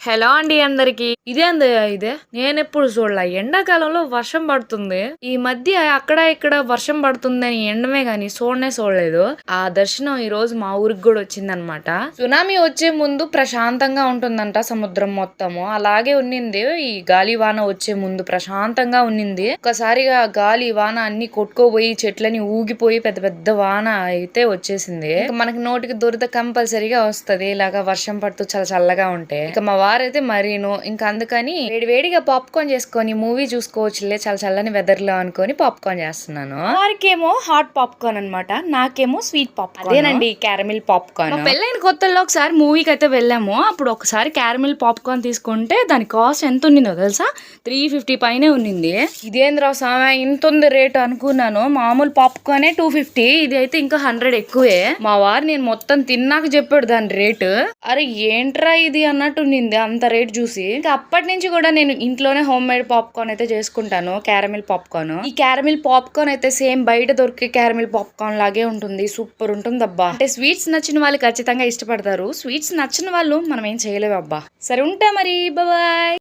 Hello అండి అందరికి. ఇదే నేనెప్పుడు చూడలే. ఎండాకాలంలో వర్షం పడుతుంది. ఈ మధ్య అక్కడ ఇక్కడ వర్షం పడుతుందని ఎండమే గాని చూడలేదు. ఆ దర్శనం ఈ రోజు మా ఊరికి కూడా వచ్చిందనమాట. సునామీ వచ్చే ముందు ప్రశాంతంగా ఉంటుందంట సముద్రం మొత్తము. అలాగే ఉన్నింది. ఈ గాలి వాన వచ్చే ముందు ప్రశాంతంగా ఉన్నింది. ఒకసారిగా గాలి వాన అన్ని కొట్టుకోపోయి చెట్లని ఊగిపోయి పెద్ద పెద్ద వాన అయితే వచ్చేసింది. మనకి నోటికి దురద కంపల్సరీగా వస్తది. ఇలాగా వర్షం పడుతూ చాలా చల్లగా ఉంటే. ఇక మా వారైతే మరీను ఇంకా అందుకని వేడివేడిగా పాప్కార్న్ చేసుకొని మూవీ చూసుకోవచ్చులే చాలా చల్లని వెదర్ లో అనుకొని పాప్కార్న్ చేస్తున్నాను. వారికేమో హాట్ పాప్కార్న్ అనమాట, నాకేమో స్వీట్ పాప్కార్న్. అదేనండి క్యారమిల్ పాప్కార్న్. పెళ్ళైన కొత్తల్లో ఒకసారి మూవీకి అయితే వెళ్ళాము. అప్పుడు ఒకసారి క్యారమిల్ పాప్కార్న్ తీసుకుంటే దాని కాస్ట్ ఎంత ఉన్నిందో తెలుసా? 350 పైనే ఉన్నింది. ఇదేంద్రా సామె ఇంత ఉంది రేట్ అనుకున్నాను. మామూలు పాప్కార్నే 250, ఇది అయితే ఇంకా 100 ఎక్కువే. మా వారు నేను మొత్తం తిన్నాక చెప్పాడు దాని రేటు. అరే ఏంట్రా ఇది అన్నట్టు నింది అంత రేట్ చూసి. ఇంకా అప్పటి నుంచి కూడా నేను ఇంట్లోనే హోమ్ మేడ్ పాప్కార్న్ అయితే చేసుకుంటాను, క్యారమిల్ పాప్కార్న్. ఈ క్యారమిల్ పాప్కార్న్ అయితే సేమ్ బయట దొరికే క్యారమిల్ పాప్కార్న్ లాగే ఉంటుంది. సూపర్ ఉంటుంది అబ్బా. అంటే స్వీట్స్ నచ్చిన వాళ్ళు ఖచ్చితంగా ఇష్టపడతారు, స్వీట్స్ నచ్చిన వాళ్ళు మనం ఏం చేయలేవు అబ్బా. సరే ఉంటా మరి, బాయ్.